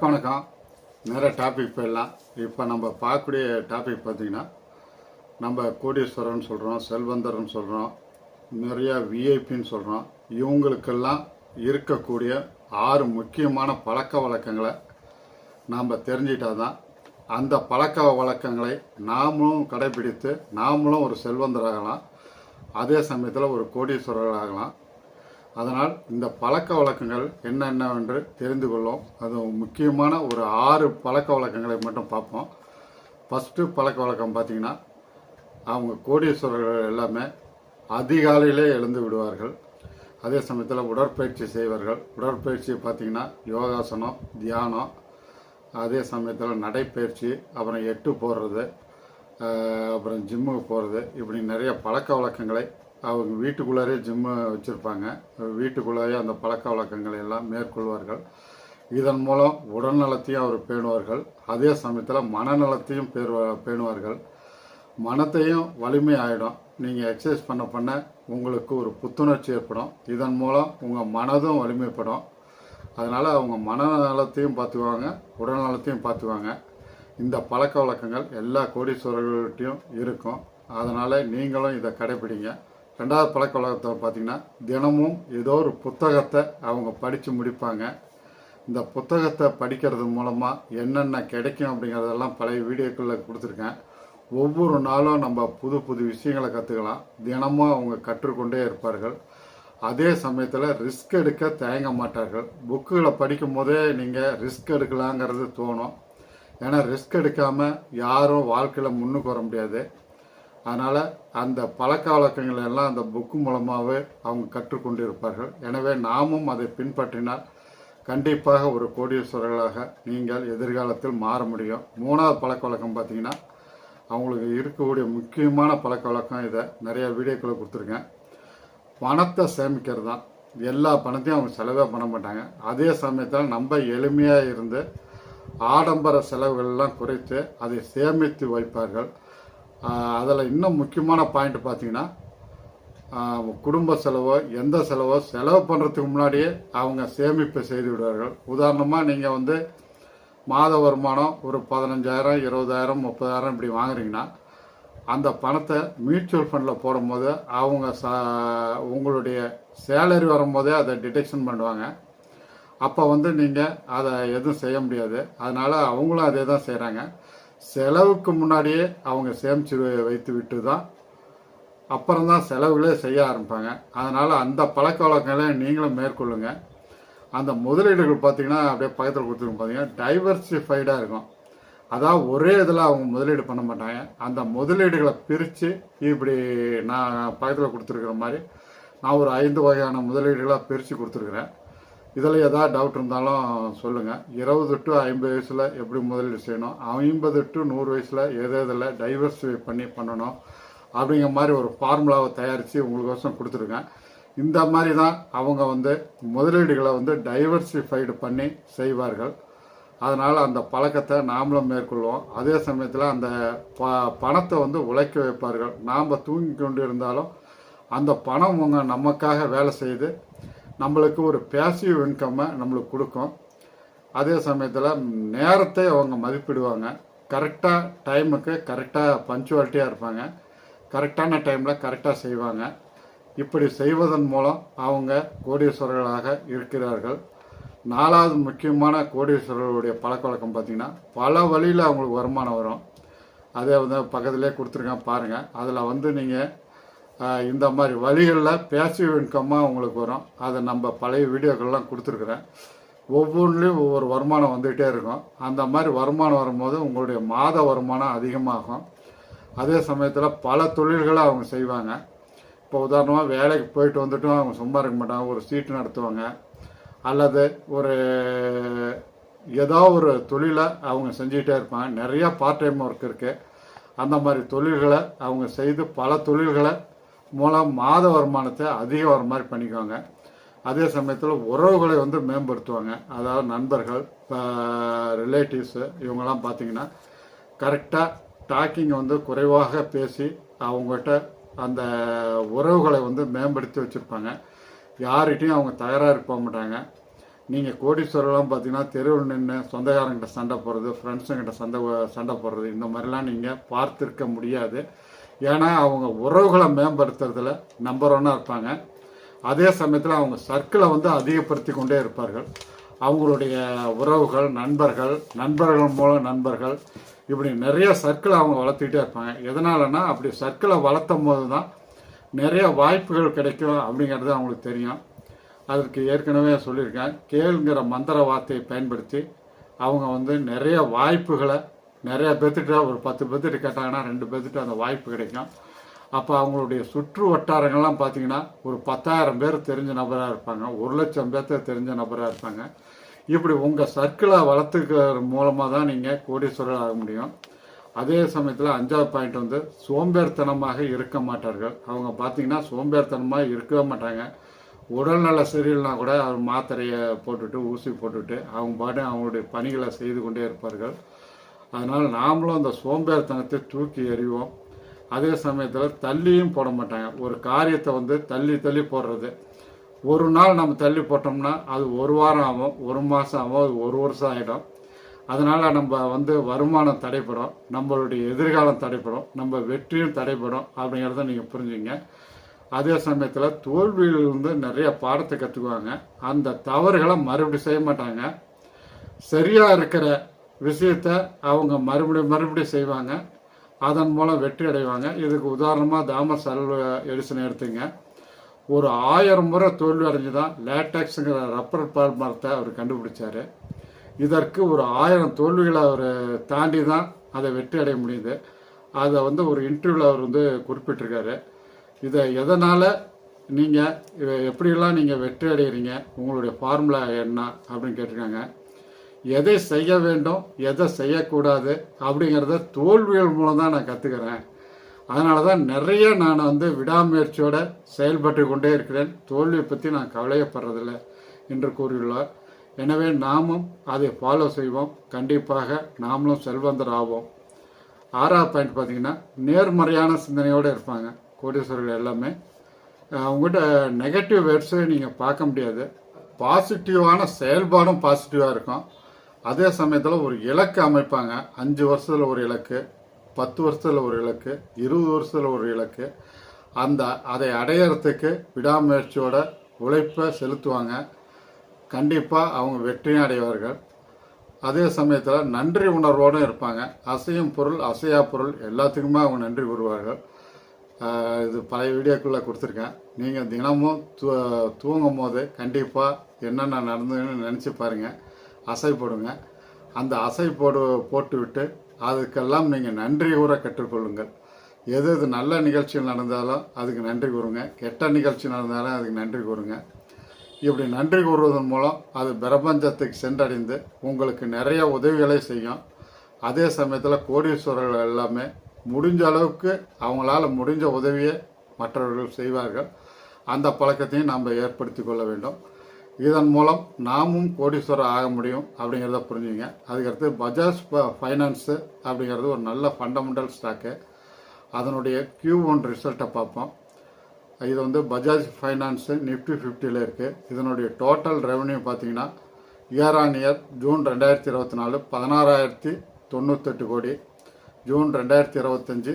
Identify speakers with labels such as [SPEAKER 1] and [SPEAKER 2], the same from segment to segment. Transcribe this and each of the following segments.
[SPEAKER 1] வணக்கம். நிறைய டாபிக் போயிடலாம். இப்போ நம்ம பார்க்கக்கூடிய டாபிக் பார்த்திங்கன்னா, நம்ம கோடீஸ்வரன் சொல்கிறோம், செல்வந்தர்னு சொல்கிறோம், நிறையா விஐபின்னு சொல்கிறோம். இவங்களுக்கெல்லாம் இருக்கக்கூடிய 6 முக்கியமான பழக்க வழக்கங்களை நாம் தெரிஞ்சிட்டால் தான் அந்த பழக்க வழக்கங்களை நாமளும் கடைபிடித்து நாமளும் ஒரு செல்வந்தராகலாம், அதே சமயத்தில் ஒரு கோடீஸ்வரராகலாம். அதனால் இந்த பழக்க வழக்கங்கள் என்னென்னவென்று தெரிந்து கொள்ளும். அது முக்கியமான ஒரு 6 பழக்க வழக்கங்களை மட்டும் பார்ப்போம். ஃபஸ்ட்டு பழக்க வழக்கம் பார்த்திங்கன்னா, அவங்க கோடீஸ்வரர்கள் எல்லாமே அதிகாலையிலே எழுந்து விடுவார்கள். அதே சமயத்தில் உடற்பயிற்சி செய்வார்கள். உடற்பயிற்சி பார்த்திங்கன்னா யோகாசனம், தியானம், அதே சமயத்தில் நடைப்பயிற்சி, அப்புறம் எட்டு போடுறது, அப்புறம் ஜிம்முக்கு போகிறது, இப்படி நிறைய பழக்க வழக்கங்களை அவங்க வீட்டுக்குள்ளாரே ஜிம்மு வச்சுருப்பாங்க. வீட்டுக்குள்ளாரே அந்த பழக்க வழக்கங்களை எல்லாம் மேற்கொள்வார்கள். இதன் மூலம் உடல் நலத்தையும் அவர் பேணுவார்கள், அதே சமயத்தில் மனநலத்தையும் பேணுவார்கள். மனத்தையும் வலிமை ஆகிடும். நீங்கள் எக்ஸசைஸ் பண்ண பண்ண உங்களுக்கு ஒரு புத்துணர்ச்சி ஏற்படும். இதன் மூலம் உங்கள் மனதும் வலிமைப்படும். அதனால் அவங்க மனநலத்தையும் பார்த்துக்குவாங்க, உடல் நலத்தையும் பார்த்துக்குவாங்க. இந்த பழக்க வழக்கங்கள் எல்லா கோடீஸ்வரர்கள்ட்டையும் இருக்கும். அதனால் நீங்களும் இதை கடைப்பிடிங்க. 2வது பழக்க வழக்கத்தை பார்த்திங்கன்னா, தினமும் ஏதோ ஒரு புத்தகத்தை அவங்க படித்து முடிப்பாங்க. இந்த புத்தகத்தை படிக்கிறது மூலமாக என்னென்ன கிடைக்கும் அப்படிங்கிறதெல்லாம் பழைய வீடியோக்களில் கொடுத்துருக்கேன். ஒவ்வொரு நாளும் நம்ம புது புது விஷயங்களை கற்றுக்கலாம். தினமும் அவங்க கற்றுக்கொண்டே இருப்பார்கள். அதே சமயத்தில் ரிஸ்க் எடுக்க தயங்க மாட்டார்கள். புக்குகளை படிக்கும் போதே நீங்கள் ரிஸ்க் எடுக்கலாங்கிறது தோணும். ஏன்னா ரிஸ்க் எடுக்காமல் யாரும் வாழ்க்கையில் முன்னுக்கு வர முடியாது. அதனால் அந்த பழக்க வழக்கங்கள் எல்லாம் அந்த புக்கு மூலமாகவே அவங்க கற்றுக்கொண்டு இருப்பார்கள். எனவே நாமும் அதை பின்பற்றினால் கண்டிப்பாக ஒரு கோடீஸ்வரர்களாக நீங்கள் எதிர்காலத்தில் மாற முடியும். 3வது பழக்க வழக்கம் பார்த்திங்கன்னா, அவங்களுக்கு இருக்கக்கூடிய முக்கியமான பழக்க வழக்கம். இதை நிறைய வீடியோக்களை கொடுத்துருக்கேன். பணத்தை சேமிக்கிறது தான். எல்லா பணத்தையும் அவங்க செலவே பண்ண மாட்டாங்க. அதே சமயத்தில் நம்ம எளிமையாக இருந்து ஆடம்பர செலவுகள்லாம் குறைத்து அதை சேமித்து வைப்பார்கள். அதில் இன்னும் முக்கியமான பாயிண்ட் பார்த்திங்கன்னா, குடும்ப செலவோ எந்த செலவு பண்ணுறதுக்கு முன்னாடியே அவங்க சேமிப்பு செய்து விடுவார்கள். உதாரணமாக நீங்கள் மாத வருமானம் ஒரு 15,000, 20,000, 30,000 இப்படி வாங்குறீங்கன்னா, அந்த பணத்தை மியூச்சுவல் ஃபண்டில் போடும்போது அவங்க உங்களுடைய சேலரி வரும்போதே அதை டிடெக்ஷன் பண்ணுவாங்க. அப்போ நீங்கள் அதை எதுவும் செய்ய முடியாது. அதனால் அவங்களும் அதே தான் செய்கிறாங்க. செலவுக்கு முன்னாடியே அவங்க சேமித்து வைத்து விட்டு தான் அப்புறம்தான் செலவுகளே செய்ய ஆரம்பிப்பாங்க. அதனால் அந்த பழக்க வழக்கங்களை நீங்களும் மேற்கொள்ளுங்க. அந்த முதலீடுகள் பார்த்திங்கன்னா, அப்படியே பக்கத்தில் கொடுத்துருக்கோம் பார்த்திங்கன்னா, டைவர்சிஃபைடாக இருக்கும். அதாவது ஒரே இதில் அவங்க முதலீடு பண்ண மாட்டாங்க. அந்த முதலீடுகளை பிரித்து இப்படி நான் பக்கத்தில் கொடுத்துருக்குற மாதிரி நான் ஒரு 5 வகையான முதலீடுகளாக பிரித்து கொடுத்துருக்குறேன். இதில் ஏதாவது டவுட் இருந்தாலும் சொல்லுங்கள். 20 to 50 வயசில் எப்படி முதலீடு செய்யணும், 50 to 100 வயசில் எதில் டைவர்சிஃபை பண்ணணும் அப்படிங்கிற மாதிரி ஒரு ஃபார்முலாவை தயாரித்து உங்களுக்கோசம் கொடுத்துருக்கேன். இந்த மாதிரி தான் அவங்க முதலீடுகளை டைவர்சிஃபைடு பண்ணி செய்வார்கள். அதனால் அந்த பழக்கத்தை நாமளும் மேற்கொள்வோம். அதே சமயத்தில் அந்த பணத்தை உழைக்க வைப்பார்கள். நாம் தூங்கி கொண்டு இருந்தாலும் அந்த பணம் நமக்காக வேலை செய்து நம்மளுக்கு ஒரு பேசிவ் இன்கம்மை நம்மளுக்கு கொடுக்கும். அதே சமயத்தில் நேரத்தை அவங்க மதிப்பிடுவாங்க. கரெக்டாக டைமுக்கு கரெக்டாக பஞ்சுவாலிட்டியாக இருப்பாங்க. கரெக்டான டைமில் கரெக்டாக செய்வாங்க. இப்படி செய்வதன் மூலம் அவங்க கோடீஸ்வரர்களாக இருக்கிறார்கள். 4வது முக்கியமான கோடீஸ்வரர்களுடைய பழக்க வழக்கம் பார்த்திங்கன்னா, பல வழியில் அவங்களுக்கு வருமானம் வரும். அதே பக்கத்திலே கொடுத்துருக்கேன் பாருங்கள். அதில் நீங்கள் இந்த மாதிரி வழிகளில் பேசிவ் இன்கம்மாக உங்களுக்கு வரும். அதை நம்ம பழைய வீடியோக்கள்லாம் கொடுத்துருக்குறேன். ஒவ்வொன்றிலையும் ஒவ்வொரு வருமானம் வந்துகிட்டே இருக்கும். அந்த மாதிரி வருமானம் வரும்போது உங்களுடைய மாத வருமானம் அதிகமாகும். அதே சமயத்தில் பல தொழில்களை அவங்க செய்வாங்க. இப்போ உதாரணமாக வேலைக்கு போயிட்டு வந்துட்டும் அவங்க சும்மா இருக்க மாட்டாங்க. ஒரு சீட்டு நடத்துவாங்க, அல்லது ஏதோ ஒரு தொழிலை அவங்க செஞ்சுக்கிட்டே இருப்பாங்க. நிறையா பார்ட் டைம் ஒர்க் இருக்குது. அந்த மாதிரி தொழில்களை அவங்க செய்து பல தொழில்களை மூலம் மாத வருமானத்தை அதிக வர மாதிரி பண்ணிக்குவாங்க. அதே சமயத்தில் உறவுகளை மேம்படுத்துவாங்க. அதாவது நண்பர்கள், ரிலேட்டிவ்ஸு, இவங்கெல்லாம் பார்த்திங்கன்னா கரெக்டாக டாக்கிங் குறைவாக பேசி அவங்ககிட்ட அந்த உறவுகளை மேம்படுத்தி வச்சுருப்பாங்க. யார்கிட்டையும் அவங்க தயாராக இருக்க மாட்டாங்க. நீங்கள் கோடீஸ்வரர்லாம் பார்த்தீங்கன்னா தெருவில் நின்று சொந்தக்காரங்கிட்ட சண்டை போடுறது, ஃப்ரெண்ட்ஸுங்கிட்ட சண்டை போடுறது, இந்த மாதிரிலாம் நீங்கள் பார்த்துருக்க முடியாது. ஏன்னா அவங்க உறவுகளை மேம்படுத்துறதுல நம்பர் ஒன்னாக இருப்பாங்க. அதே சமயத்தில் அவங்க சர்க்கிளை வந்து அதிகப்படுத்தி கொண்டே இருப்பார்கள். அவங்களுடைய உறவுகள், நண்பர்கள் மூலம் நண்பர்கள், இப்படி நிறைய சர்க்கிளை அவங்க வளர்த்துக்கிட்டே இருப்பாங்க. எதனாலன்னா அப்படி சர்க்கிளை வளர்த்தும் போது தான் நிறைய வாய்ப்புகள் கிடைக்கும் அப்படிங்கிறது அவங்களுக்கு தெரியும். அதற்கு ஏற்கனவே சொல்லியிருக்கேன், கேளுங்கிற மந்திர வார்த்தையை பயன்படுத்தி அவங்க வந்து நிறைய வாய்ப்புகளை நிறைய பேர்த்துட்டு, ஒரு 10 பேர்த்துட்டு கேட்டாங்கன்னா 2 பேர்த்துட்டு அந்த வாய்ப்பு கிடைக்கும். அப்போ அவங்களுடைய சுற்று வட்டாரங்கள்லாம் பார்த்தீங்கன்னா ஒரு 10,000 பேர் தெரிஞ்ச நபராக இருப்பாங்க, 1,00,000 பேர்த்த தெரிஞ்ச நபராக இருப்பாங்க. இப்படி உங்கள் சர்க்கிளை வளர்த்துக்கிறது மூலமாக தான் நீங்கள் கோடீஸ்வரர் ஆக முடியும். அதே சமயத்தில் 5வது பாயிண்ட் வந்து சோம்பேறித்தனமாக இருக்க மாட்டார்கள். அவங்க பார்த்தீங்கன்னா சோம்பேறித்தனமாக இருக்கவே மாட்டாங்க. உடல்நல சரியில்லைனா கூட அவர் மாத்திரையை போட்டுட்டு, ஊசி போட்டுட்டு அவங்க பாட்டு அவங்களுடைய பணிகளை செய்து கொண்டே இருப்பார்கள். அதனால் நாமளும் அந்த சோம்பேறித்தனத்தை தூக்கி எறிவோம். அதே சமயத்தில் தள்ளியும் போட மாட்டாங்க. ஒரு காரியத்தை வந்து தள்ளி போடுறது, ஒரு நாள் நம்ம தள்ளி போட்டோம்னா அது 1 வாரம் ஆகும், 1 மாதம் ஆகும், அது 1 வருஷம் ஆகிடும். அதனால் நம்ம வந்து வருமானம் தடைப்படும், நம்மளுடைய எதிர்காலம் தடைப்படும், நம்ம வெற்றியும் தடைப்படும் அப்படிங்கிறத நீங்கள் புரிஞ்சுங்க. அதே சமயத்தில் தோல்வியிலிருந்து நிறைய பாடத்தை கற்றுக்குவாங்க. அந்த தவறுகளை மறுபடியும் செய்ய மாட்டாங்க. சரியாக இருக்கிற விஷயத்தை அவங்க மறுபடியும் செய்வாங்க. அதன் மூலம் வெற்றி அடைவாங்க. இதுக்கு உதாரணமாக தாமஸ் ஆல்வா எடிசன் எடுத்துங்க. ஒரு 1000 முறை தோல்வி அடைஞ்சு தான் லேட்டக்ஸுங்கிற ரப்பர் பால்மரத்தை அவர் கண்டுபிடிச்சார். இதற்கு ஒரு 1000 தோல்விகளை அவர் தாண்டி தான் அதை வெற்றி அடைய முடியுது. அதை வந்து ஒரு இன்டர்வியூவில் அவர் வந்து குறிப்பிட்டிருக்காரு. இதை எதனால் நீங்கள் எப்படியெல்லாம் நீங்கள் வெற்றி அடைகிறீங்க, உங்களுடைய ஃபார்முலா என்ன அப்படின்னு கேட்டிருக்காங்க. எதை செய்ய வேண்டும், எதை செய்யக்கூடாது அப்படிங்கிறத தோல்விகள் மூலம் தான் நான் கற்றுக்கிறேன். அதனால தான் நிறைய நான் வந்து விடாமுயற்சியோடு செயல்பட்டு கொண்டே இருக்கிறேன். தோல்வியை பற்றி நான் கவலையப்படுறதில்லை என்று கூறியுள்ளார். எனவே நாமும் அதை ஃபாலோ செய்வோம். கண்டிப்பாக நாமளும் செல்வந்தர் ஆவோம். 6வது பாயிண்ட் பார்த்தீங்கன்னா நேர்மறையான சிந்தனையோடு இருப்பாங்க கோடீஸ்வரர்கள் எல்லாமே. அவங்ககிட்ட நெகட்டிவ் வேர்ட்ஸை நீங்கள் பார்க்க முடியாது. பாசிட்டிவான செயல்பாடும் பாசிட்டிவாக இருக்கும். அதே சமயத்தில் ஒரு இலக்கு அமைப்பாங்க. 5 வருஷத்தில் ஒரு இலக்கு, 10 வருஷத்தில் ஒரு இலக்கு, 20 வருஷத்தில் ஒரு இலக்கு. அதை அடையிறதுக்கு விடாமுயற்சியோட உழைப்பை செலுத்துவாங்க. கண்டிப்பாக அவங்க வெற்றியும் அடைவார்கள். அதே சமயத்தில் நன்றி உணர்வோடு இருப்பாங்க. அசையும் பொருள், அசையா பொருள் எல்லாத்துக்குமே அவங்க நன்றி கூறுவார்கள். இது பழைய வீடியோக்குள்ளே கொடுத்துருக்கேன். நீங்கள் தினமும் தூங்கும் போது கண்டிப்பாக என்னென்ன நடந்ததுன்னு நினச்சி பாருங்கள், அசை போடுங்க. அந்த அசை போட்டு விட்டு அதுக்கெல்லாம் நீங்கள் நன்றி கூற கற்றுக்கொள்ளுங்கள். எது நல்ல நிகழ்ச்சிகள் நடந்தாலும் அதுக்கு நன்றி கூறுங்க, கெட்ட நிகழ்ச்சி நடந்தாலும் அதுக்கு நன்றி கூறுங்க. இப்படி நன்றி கூறுவதன் மூலம் அது பிரபஞ்சத்துக்கு சென்றடைந்து உங்களுக்கு நிறைய உதவிகளை செய்யும். அதே சமயத்தில் கோடீஸ்வரர்கள் எல்லாமே முடிஞ்ச அளவுக்கு அவங்களால முடிஞ்ச உதவியை மற்றவர்கள் செய்வார்கள். அந்த பழக்கத்தையும் நாம் ஏற்படுத்தி கொள்ள வேண்டும். இதன் மூலம் நாமும் கோடீஸ்வரர் ஆக முடியும் அப்படிங்கிறத புரிஞ்சுங்க. அதுக்கடுத்து பஜாஜ் ஃபைனான்ஸு அப்படிங்கிறது ஒரு நல்ல ஃபண்டமெண்டல் ஸ்டாக்கு. அதனுடைய Q1 ரிசல்ட்டை பார்ப்போம். இது வந்து பஜாஜ் ஃபைனான்ஸு நிஃப்டி 50ல் இருக்குது. இதனுடைய டோட்டல் ரெவன்யூ பார்த்தீங்கன்னா இயர் ஆன் இயர் ஜூன் 2024 16,098 கோடி, ஜூன் 2025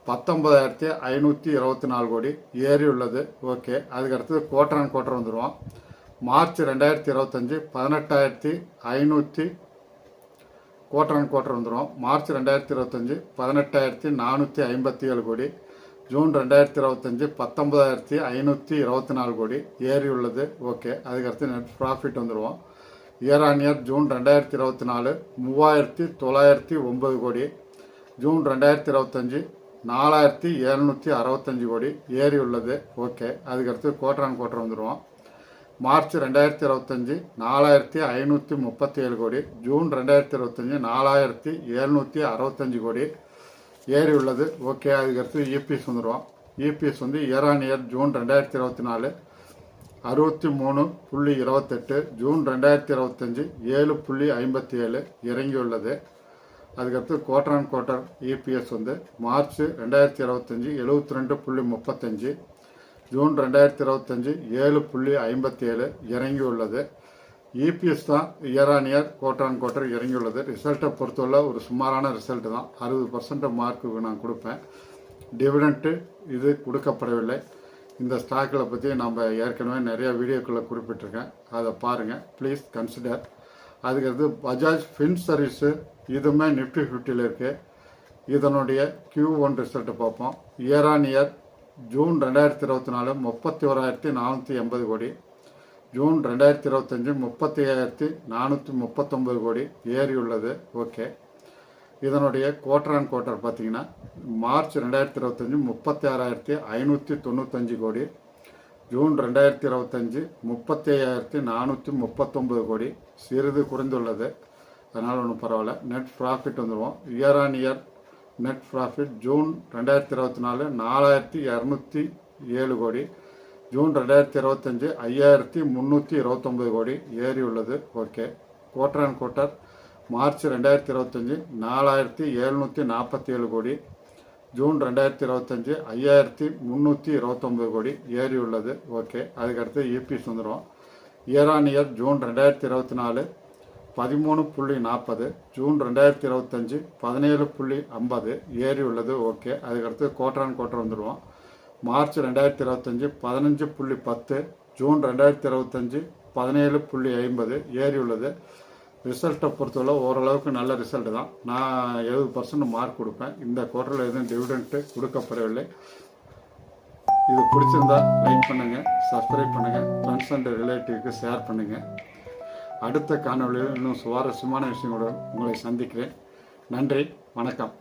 [SPEAKER 1] 19,524 கோடி ஏறி உள்ளது. ஓகே, அதுக்கடுத்து குவார்டர் ஆன் குவார்டர் வந்துடுவோம். மார்ச் 2025 18,500 குவார்டர் ஆன் குவார்டர் வந்துடும். மார்ச் 2025 18,457 கோடி, ஜூன் 2025 19,524 கோடி ஏறி உள்ளது. ஓகே, அதுக்கடுத்து நெட் ப்ராஃபிட் வந்துடுவோம். இயர் ஆன் இயர் ஜூன் 2024 3,909 கோடி, ஜூன் 2025 4,765 கோடி ஏறி உள்ளது. ஓகே, அதுக்கடுத்து குவார்டர் ஆன் குவார்டர் வந்துடுவோம். மார்ச் 2025 4,537 கோடி, ஜூன் 2025 4,765 கோடி ஏறி உள்ளது. ஓகே, அதுக்கடுத்து இபிஎஸ் வந்துடுவோம். இபிஎஸ் வந்து year on year June 2024 63.28, June 2025 7.57 இறங்கியுள்ளது. அதுக்கடுத்து குவார்டர் ஆன் குவார்டர் இபிஎஸ் வந்து மார்ச் 2025 72.35, ஜூன் 2025 7.57 இறங்கியுள்ளது. இபிஎஸ் தான் year on year quarter on quarter இறங்கியுள்ளது. ரிசல்ட்டை பொறுத்தவரை ஒரு சுமாரான ரிசல்ட் தான். 60% மார்க்கு நான் கொடுப்பேன். டிவிடெண்ட்டு இது கொடுக்கப்படவில்லை. இந்த ஸ்டாக்கில் பற்றி நம்ம ஏற்கனவே நிறையா வீடியோக்களை குறிப்பிட்டிருக்கேன், அதை பாருங்கள் ப்ளீஸ் கன்சிடர். அதுக்கடுத்து பஜாஜ் ஃபின் சர்வீஸு, இதுவுமே நிஃப்டி 50ல் இருக்குது. இதனுடைய Q1 ரிசல்ட்டை பார்ப்போம். இயர் ஆன் இயர் ஜூன் 2024 31,480 கோடி, ஜூன் 2025 35,439 கோடி ஏறியுள்ளது. ஓகே. இதனுடைய குவார்டர் ஆன் குவார்டர் பார்த்தீங்கன்னா மார்ச் 2025 36,595 கோடி, ஜூன் 2025 35,439 கோடி, சிறிது குறைந்துள்ளது. அதனால் ஒன்றும் பரவாயில்ல. நெட் ப்ராஃபிட் வந்துடுவோம். Year on year net profit June 2024 4,207 crore, June 2025 5,329 crore ஏறியுள்ளது. Okay. Quarter on quarter March 2025 4,747 crore, June 2025 5,329 crore ஏறியுள்ளது. ஓகே. அதுக்கடுத்து இபிஎஸ் வந்துடும். Year on year June 2024 13.40, June 2025 17.50 ஏறியுள்ளது. ஓகே. அதுக்கடுத்து குவார்டர் ஆன் குவார்டர் வந்துடுவோம். மார்ச் 2025 15.10, ஜூன் 2025 17.50 ஏறியுள்ளது. ரிசல்ட்டை பொறுத்தவரை ஓரளவுக்கு நல்ல ரிசல்ட் தான். நான் 70% மார்க் கொடுப்பேன். இந்த குவார்டரில் எதுவும் டிவிடெண்ட்டு கொடுக்கப்படவில்லை. இது பிடிச்சிருந்தா லைக் பண்ணுங்கள், சப்ஸ்கிரைப் பண்ணுங்கள், ஃப்ரெண்ட்ஸ் அண்ட் ரிலேட்டிவ்க்கு ஷேர் பண்ணுங்கள். அடுத்த காணொலியில் இன்னும் சுவாரஸ்யமான விஷயங்களுடன் உங்களை சந்திக்கிறேன். நன்றி, வணக்கம்.